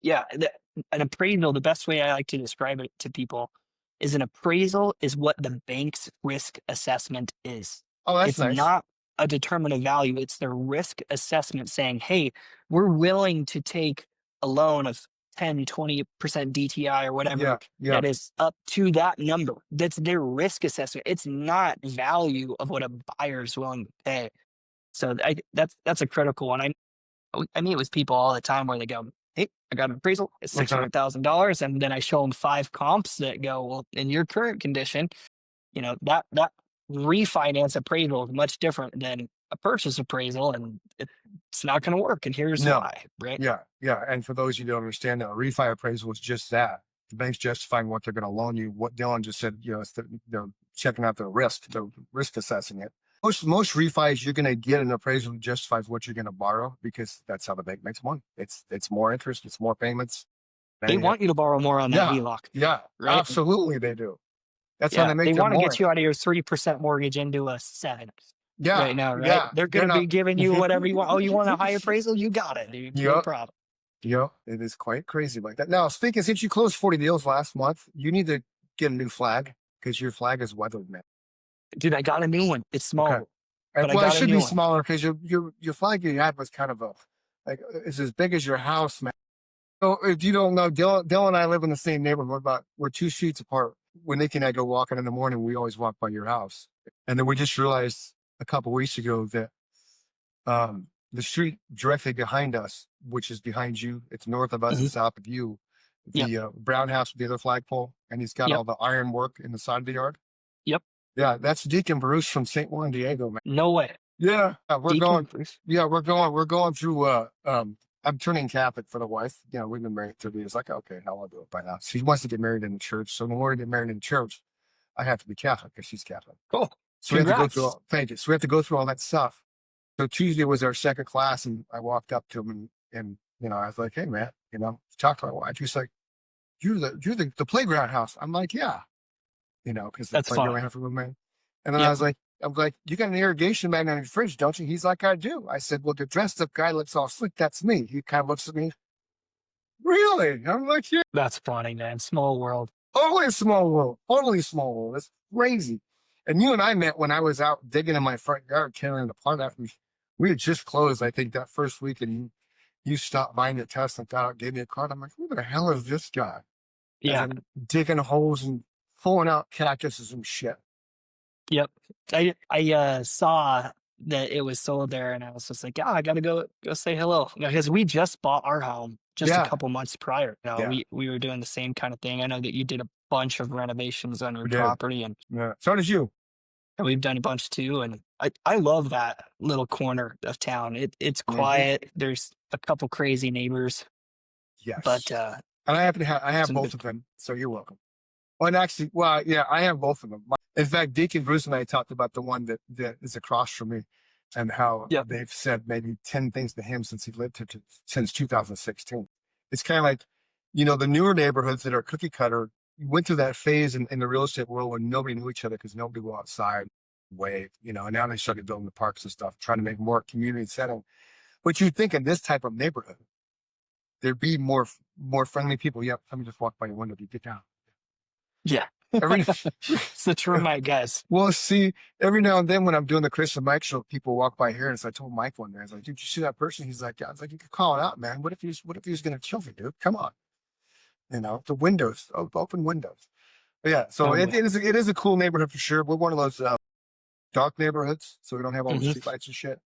Yeah, an appraisal, the best way I like to describe it to people is an appraisal is what the bank's risk assessment is. Oh, that's It's nice. not a determinative value, it's their risk assessment saying, "Hey, we're willing to take a loan of 10, 20% DTI or Yeah, whatever yeah. that is up to that number." That's their risk assessment. It's not value of what a buyer is willing to pay. So that's a critical one. I meet with people all the time where they go, "Hey, I got an appraisal. It's six Mhm. hundred thousand dollars," and then I show them five comps that go, "Well, in your current condition, that refinance appraisal is much different than a purchase appraisal, and it's not going to work. And here's No. why." Right? Yeah, yeah. And for those you don't understand, a refi appraisal is just that. The bank's justifying what they're going to loan you. What Dylan just said, it's they're checking out they're risk assessing it. Most refis, you're going to get an appraisal that justifies what you're going to borrow because that's how the bank makes money. It's more interest, it's more payments. They They, want you to borrow more on that yeah, HELOC, yeah, right? absolutely, they do. That's how Yeah, they make they their want to get money. you out of your 3% mortgage into a 7 Yeah, right now, right? yeah. They're going They're to be not. giving you whatever you want. Oh, you want a high appraisal? You got it, dude. No Yep. problem. Yep, it is quite crazy like that. Now, speaking since you closed 40 deals last month, you need to get a new flag because your flag is weathered, man. Dude, I got a new one. It's Okay. small, And but I well, it got a should new be one. smaller because your flag you had was kind of a like it's as big as your house, man. So if you don't know, Dylan and I live in the same neighborhood, but we're 2 streets apart. When Nick and I go walking in the morning, we always walk by your house. And then we just realized a couple weeks ago that the street directly behind us, which is behind you, it's north of us and Mhm. south of you, Yep, the brown house with the other flagpole, and he's got yep, all the iron work in the side of the yard. yep. Yeah, that's Deacon Bruce from St. Juan Diego, man. No way. Yeah, we're Deacon going. Bruce. Yeah, we're going through. I'm turning Catholic for the wife. We've been married 30 years. Like, okay, I'll do it by now. She wants to get married in the church, so in order to get married in the church, I have to be Catholic because she's Catholic. Cool. So we have to go through Congrats. all. Thank you. So we have to go through all that stuff. So Tuesday was our second class, and I walked up to him and I was like, "Hey, man, talk to my wife." He's like, "You're the playground house." I'm like, "Yeah," because the That's playground funny. have room, man. And then Yep. I'm like, "You got an irrigation man in your fridge, don't you?" He's like, "I do." I said, "Well, the dressed up guy looks all slick. That's me." He kind of looks at me, really? I'm like, "Yeah, That's funny, man. Small world. totally small world, totally small world. It's crazy." And you and I met when I was out digging in my front yard, carrying it apart after we had just closed, I think, that first week, and you stopped by me at test and got out, gave me a card. I'm like, "Who the hell is this guy?" As Yeah. I'm digging holes and pulling out cactuses and shit. Yep. I saw that it was sold there, and I was just like, "Yeah, I gotta go say hello." Because we just bought our home just a Yeah, couple months prior. yeah, We were doing the same kind of thing. I know that you did a bunch of renovations on your we did. property, and Yeah. So did you. we've done a bunch too. And I love that little corner of town. It's Hmm. quiet. There's a couple crazy neighbors, but Yes. And I have some both good. of them. So you're welcome. Well, and actually, well, yeah, I have both of them. In fact, Deacon Bruce and I talked about the one that is across from me and how Yep. they've said maybe 10 things to him since he lived here since 2016. It's kind of like, the newer neighborhoods that are cookie cutter went through that phase in the real estate world when nobody knew each other because nobody would go outside, wave, and now they started building the parks and stuff, trying to make more community setting. But you'd think in this type of neighborhood, there'd be more friendly people. Yep, let me just walk by your window. You get down. Yeah. Every It's the termite guys. Well, see, every now and then when I'm doing the Chris and Mike show, people walk by here, and so I told Mike one day, I was like, "Did you see that person?" He's like, "Yeah." I was like, "You could call it out, man. What if he's gonna kill me, dude? Come on, the windows, open windows." But yeah, so No it, way. it is it is a cool neighborhood for sure. We're one of those dark neighborhoods, so we don't have all the Mhm. street lights and shit.